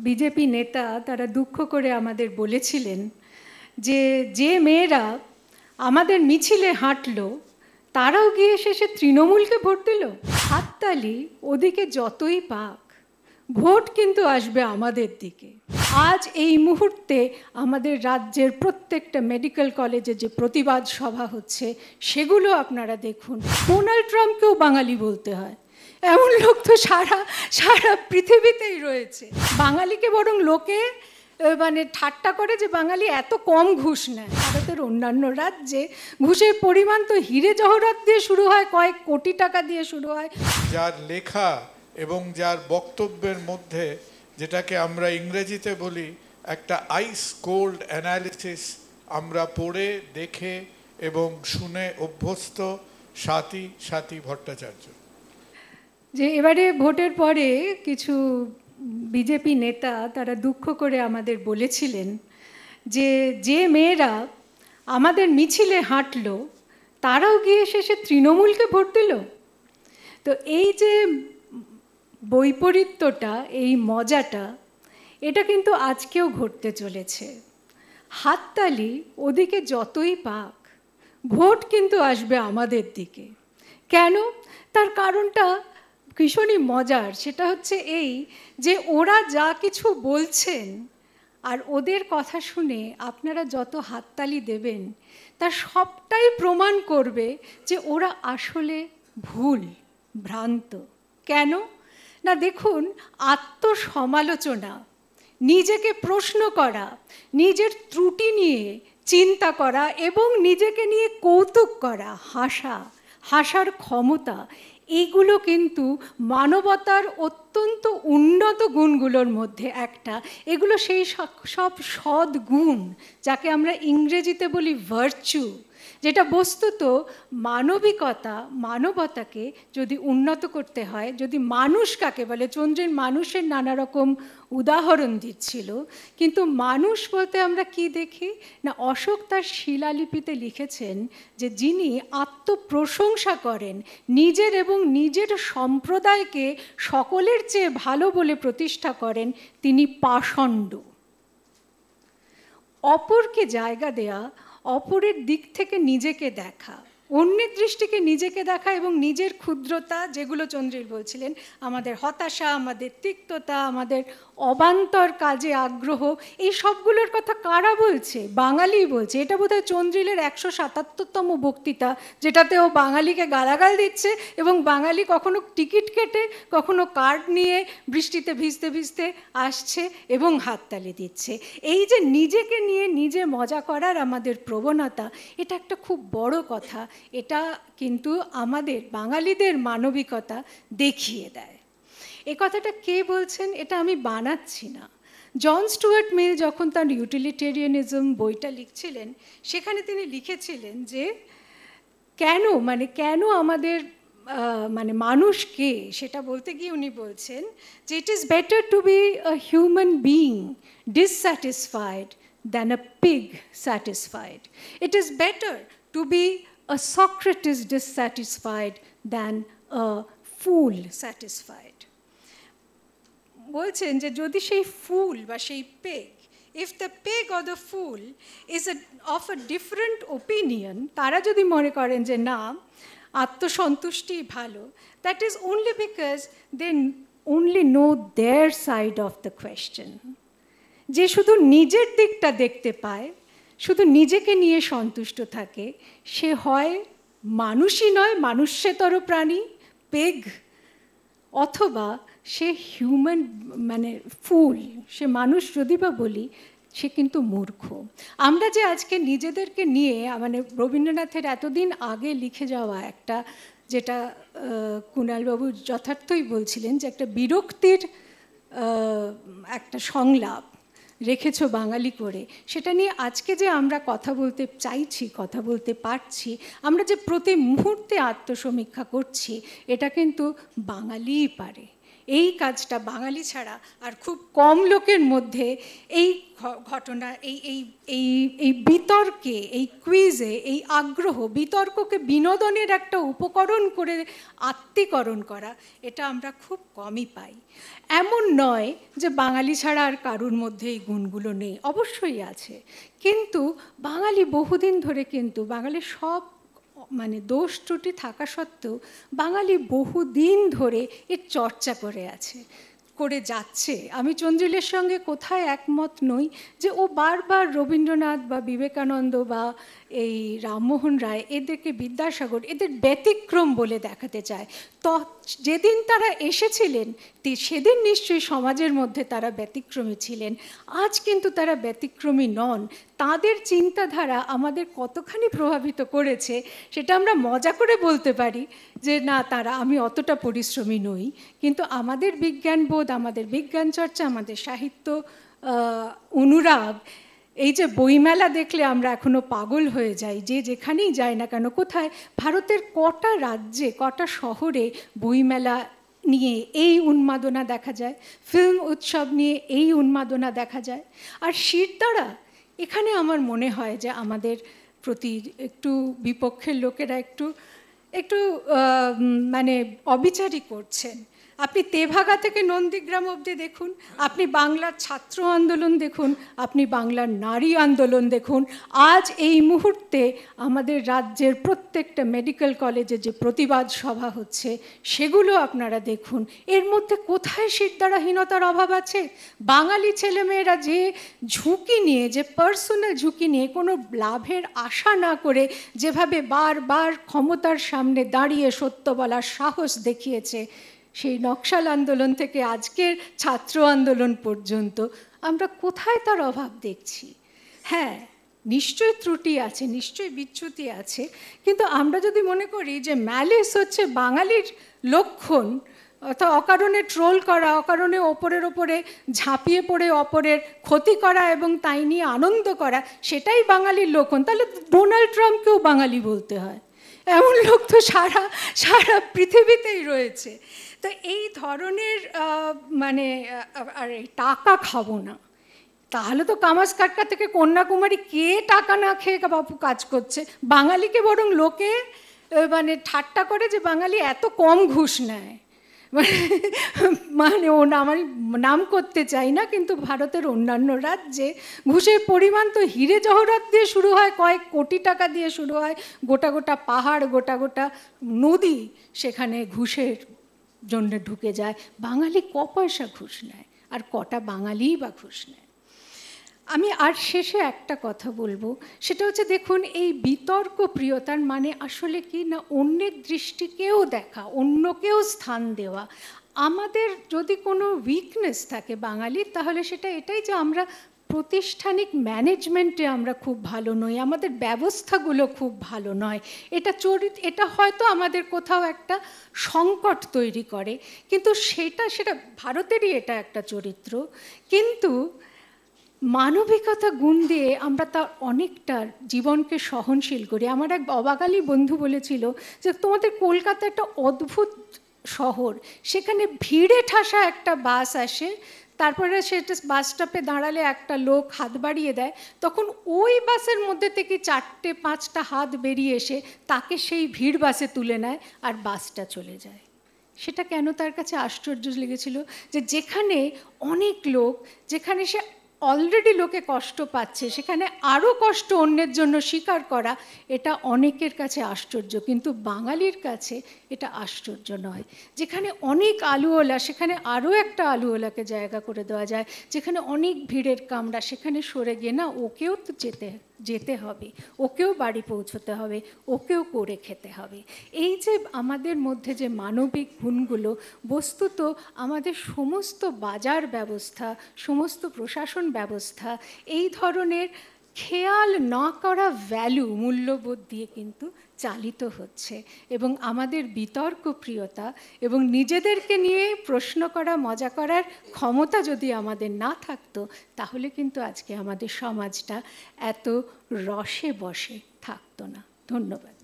BJP নেতা তারা দুঃখ করে আমাদের বলেছিলেন যে যে মেয়েরা আমাদের মিছিলে হাঁটলো তারাও গিয়ে শেষে তৃণমূলকে ভোট দিল। হাততালি ওদিকে যতই পাক, ভোট কিন্তু আসবে আমাদের দিকে। আজ এই মুহূর্তে আমাদের রাজ্যের প্রত্যেকটা মেডিকেল কলেজে যে প্রতিবাদ সভা হচ্ছে সেগুলো আপনারা দেখুন। ডোনাল্ড ট্রাম্পকেও বাঙালি বলতে হয়, এমন লোক তো সারা পৃথিবীতেই রয়েছে। বাঙালিকে বরং লোকে ঠাট্টা করে যে বাঙালি এত কম ঘুষ নেয়। ভারতের অন্যান্য রাজ্যে ঘুষের পরিমাণ তো হিরে জহরত দিয়ে শুরু হয়, কয়েক কোটি টাকা দিয়ে শুরু হয়। যার লেখা এবং যার বক্তব্যের মধ্যে যেটাকে আমরা ইংরেজিতে বলি একটা আইস কোল্ড অ্যানালিসিস আমরা পড়ে দেখে এবং শুনে অভ্যস্ত স্বাতী ভট্টাচার্য। যে এবারে ভোটের পরে কিছু বিজেপি নেতা তারা দুঃখ করে আমাদের বলেছিলেন যে যে মেয়েরা আমাদের মিছিলে হাঁটলো তারাও গিয়ে শেষে তৃণমূলকে ভোট দিল। তো এই যে বৈপরীত্যটা, এই মজাটা, এটা কিন্তু আজকেও ঘটতে চলেছে। হাততালি ওদিকে যতই পাক, ভোট কিন্তু আসবে আমাদের দিকে। কেন? তার কারণটা ভীষণই মজার। সেটা হচ্ছে এই যে ওরা যা কিছু বলছেন আর ওদের কথা শুনে আপনারা যত হাততালি দেবেন তা সবটাই প্রমাণ করবে যে ওরা আসলে ভুল, ভ্রান্ত। কেন না, দেখুন, আত্মসমালোচনা, নিজেকে প্রশ্ন করা, নিজের ত্রুটি নিয়ে চিন্তা করা এবং নিজেকে নিয়ে কৌতুক করা, হাসার ক্ষমতা, এইগুলো কিন্তু মানবতার অত্যন্ত উন্নত গুণগুলোর মধ্যে একটা। এগুলো সেই সব সৎ গুণ যাকে আমরা ইংরেজিতে বলি ভার্চু, যেটা বস্তুত মানবতাকে যদি উন্নত করতে হয়, যদি মানুষ কাকে বলে, চন্দ্রের মানুষের নানা রকম উদাহরণ দিচ্ছিল, কিন্তু মানুষ বলতে আমরা কি দেখি না, অশোক তার শিলালিপিতে লিখেছেন যে যিনি আত্মপ্রশংসা করেন, নিজের এবং নিজের সম্প্রদায়কে সকলের চেয়ে ভালো বলে প্রতিষ্ঠা করেন, তিনি পাষণ্ড। অপরকে জায়গা দেয়া, অপরের দিক থেকে নিজেকে দেখা, অন্যের দৃষ্টিকে নিজেকে দেখা এবং নিজের ক্ষুদ্রতা, যেগুলো চন্দ্রিল বলছিলেন, আমাদের হতাশা, আমাদের তিক্ততা, আমাদের অবান্তর কাজে আগ্রহ, এই সবগুলোর কথা কারা বলছে? বাঙালি বলছে। এটা বোধহয় চন্দ্রিলের 177তম বক্তৃতা, যেটাতেও বাঙালিকে গালাগাল দিচ্ছে এবং বাঙালি কখনো টিকিট কেটে কখনো কার্ড নিয়ে বৃষ্টিতে ভিজতে ভিজতে আসছে এবং হাততালি দিচ্ছে। এই যে নিজেকে নিয়ে নিজে মজা করার আমাদের প্রবণতা, এটা একটা খুব বড় কথা। এটা কিন্তু আমাদের বাঙালিদের মানবিকতা দেখিয়ে দেয়। এ কথাটা কে বলছেন? এটা আমি বানাচ্ছি না। জন স্টুয়ার্ট মিল যখন তার ইউটিলিটেরিয়ানিজম বইটা লিখছিলেন, সেখানে তিনি লিখেছিলেন যে কেন আমাদের মানুষকে, সেটা বলতে গিয়ে উনি বলছেন যে it is better to be a human being dissatisfied than a pig satisfied. It is better to be a Socrates dissatisfied than a fool satisfied. বলছেন যে যদি সেই ফুল বা সেই peg, if the pig or the fool is of a different opinion, তারা যদি মনে করেন যে না, আত্মসন্তুষ্টি ভালো, that is only because they only know their side of the question. যে শুধু নিজের দিকটা দেখতে পায়, শুধু নিজেকে নিয়ে সন্তুষ্ট থাকে, সে হয় মানুষই নয়, মানুষ্যতর প্রাণী, পেগ, অথবা সে হিউম্যান ফুল, সে মানুষ যদি বা বলি, সে কিন্তু মূর্খ। আমরা যে আজকে নিজেদেরকে নিয়ে রবীন্দ্রনাথের এতদিন আগে লিখে যাওয়া একটা, যেটা কুণালবাবু যথার্থই বলছিলেন যে একটা বিরক্তির একটা সংলাপ রেখেছ বাঙালি করে, সেটা নিয়ে আজকে যে আমরা কথা বলতে চাইছি, কথা বলতে পারছি, আমরা যে প্রতি মুহূর্তে আত্মসমীক্ষা করছি, এটা কিন্তু বাঙালিই পারে। এই কাজটা বাঙালি ছাড়া আর খুব কম লোকের মধ্যে এই ঘটনা, এই এই এই এই বিতর্কে, এই কুইজে, এই আগ্রহ, বিতর্ককে বিনোদনের একটা উপকরণ করে আত্মীকরণ করা, এটা আমরা খুব কমই পাই। এমন নয় যে বাঙালি ছাড়া আর কারুর মধ্যে এই গুণগুলো নেই, অবশ্যই আছে, কিন্তু বাঙালি বহুদিন ধরে, কিন্তু বাঙালির সব মানে দোষ ত্রুটি থাকা সত্ত্বেও বাঙালি বহুদিন ধরে এর চর্চা করে যাচ্ছে। আমি চন্দ্রিলের সঙ্গে কোথায় একমত নই যে ও বারবার রবীন্দ্রনাথ বা বিবেকানন্দ বা এই রামমোহন রায়, এদেরকে বিদ্যাসাগর, এদের ব্যতিক্রম বলে দেখাতে চায়। তো যেদিন তারা এসেছিলেন সেদিন নিশ্চয়ই সমাজের মধ্যে তারা ব্যতিক্রমী ছিলেন, আজ কিন্তু তারা ব্যতিক্রমী নন। তাদের চিন্তাধারা আমাদের কতখানি প্রভাবিত করেছে সেটা আমরা মজা করে বলতে পারি যে না, তারা, আমি অতটা পরিশ্রমী নই, কিন্তু আমাদের বিজ্ঞানবোধ, আমাদের বিজ্ঞান চর্চা, আমাদের সাহিত্য অনুরাগ, এই যে বইমেলা দেখলে আমরা এখনো পাগল হয়ে যাই, যে যেখানেই যাই না কেন, কোথায় ভারতের কটা রাজ্যে, কটা শহরে বইমেলা নিয়ে এই উন্মাদনা দেখা যায়, ফিল্ম উৎসব নিয়ে এই উন্মাদনা দেখা যায়। আর শিরদাঁড়া, এখানে আমার মনে হয় যে আমাদের প্রতি একটু বিপক্ষের লোকেরা একটু মানে অবিচারই করছেন। আপনি তেভাগা থেকে নন্দীগ্রাম অবধি দেখুন, আপনি বাংলার ছাত্র আন্দোলন দেখুন, আপনি বাংলার নারী আন্দোলন দেখুন, আজ এই মুহূর্তে আমাদের রাজ্যের প্রত্যেকটা মেডিকেল কলেজে যে প্রতিবাদ সভা হচ্ছে সেগুলো আপনারা দেখুন। এর মধ্যে কোথায় শিরদাঁড়াহীনতার অভাব আছে? বাঙালি ছেলেমেয়েরা যে ঝুঁকি নিয়ে, যে পার্সোনাল ঝুঁকি নিয়ে, কোনো লাভের আশা না করে যেভাবে বারবার ক্ষমতার সামনে দাঁড়িয়ে সত্য বলার সাহস দেখিয়েছে, সেই নকশাল আন্দোলন থেকে আজকের ছাত্র আন্দোলন পর্যন্ত আমরা কোথায় তার অভাব দেখছি? হ্যাঁ, নিশ্চয়ই ত্রুটি আছে, নিশ্চয়ই বিচ্যুতি আছে, কিন্তু আমরা যদি মনে করি যে ম্যালিস হচ্ছে বাঙালির লক্ষণ, অর্থাৎ অকারণে ট্রোল করা, অকারণে ওপরের ওপরে ঝাঁপিয়ে পড়ে অপরের ক্ষতি করা এবং তাই নিয়ে আনন্দ করা, সেটাই বাঙালির লক্ষণ, তাহলে ডোনাল্ড ট্রাম্পকেও বাঙালি বলতে হয়। এমন লোক তো সারা পৃথিবীতেই রয়েছে। তো এই ধরনের মানে আর টাকা খাবো না, তাহলে তো কামাজ কাটকা থেকে কন্যাকুমারী কে টাকা না খেয়ে বাপু কাজ করছে? বাঙালিকে বরং লোকে মানে ঠাট্টা করে যে বাঙালি এত কম ঘুষ নেয়। মানে ও আমি নাম করতে চাই না, কিন্তু ভারতের অন্যান্য রাজ্যে ঘুষের পরিমাণ তো হিরে জহরাত দিয়ে শুরু হয়, কয়েক কোটি টাকা দিয়ে শুরু হয়, গোটা গোটা পাহাড়, গোটা গোটা নদী সেখানে ঘুষের জন্য ঢুকে যায়। বাঙালি ক পয়সা ঘুষ নেয়, আর কটা বাঙালিই বা ঘুষ নেয়? আমি আর শেষে একটা কথা বলবো, সেটা হচ্ছে দেখুন, এই বিতর্ক প্রিয়তার মানে আসলে কি না, অন্যের দৃষ্টিকেও দেখা, অন্যকেও স্থান দেওয়া। আমাদের যদি কোনো উইকনেস থাকে বাঙালির, তাহলে সেটা এটাই যে আমরা প্রাতিষ্ঠানিক ম্যানেজমেন্টে আমরা খুব ভালো নই, আমাদের ব্যবস্থাগুলো খুব ভালো নয়। এটা হয়তো আমাদের কোথাও একটা সংকট তৈরি করে, কিন্তু সেটা ভারতেরই এটা একটা চরিত্র। কিন্তু মানবিকতা গুণ দিয়ে আমরা তার অনেকটা জীবনকে সহনশীল করি। আমার এক অবাঙালি বন্ধু বলেছিল যে তোমাদের কলকাতা একটা অদ্ভুত শহর, সেখানে ভিড়ে ঠাসা একটা বাস আসে, তারপরে সেটা বাস স্টপে দাঁড়ালে একটা লোক হাত বাড়িয়ে দেয়, তখন ওই বাসের মধ্যে থেকে 4-5টা হাত বেরিয়ে এসে তাকে সেই ভিড় বাসে তুলে নেয় আর বাসটা চলে যায়। সেটা কেন তার কাছে আশ্চর্য লেগেছিল, যে যেখানে অনেক লোক, যেখানে সে অলরেডি লোকে কষ্ট পাচ্ছে, সেখানে আরও কষ্ট অন্যের জন্য স্বীকার করা, এটা অনেকের কাছে আশ্চর্য, কিন্তু বাঙালির কাছে এটা আশ্চর্য নয়। যেখানে অনেক আলুওলা, সেখানে আরও একটা আলুওলাকে জায়গা করে দেওয়া যায়। যেখানে অনেক ভিড়ের কামড়া, সেখানে সরে গিয়ে না, ওকেও তো যেতে হবে, ওকেও বাড়ি পৌঁছতে হবে, ওকেও করে খেতে হবে। এই যে আমাদের মধ্যে যে মানবিক গুণগুলো, বস্তুত আমাদের সমস্ত বাজার ব্যবস্থা, সমস্ত প্রশাসন ব্যবস্থা এই ধরনের খেয়াল না করা ভ্যালু, মূল্যবোধ দিয়ে কিন্তু চালিত হচ্ছে। এবং আমাদের বিতর্ক প্রিয়তা এবং নিজেদেরকে নিয়ে প্রশ্ন করা, মজা করার ক্ষমতা যদি আমাদের না থাকতো, তাহলে কিন্তু আজকে আমাদের সমাজটা এত রসে বসে থাকতো না। ধন্যবাদ।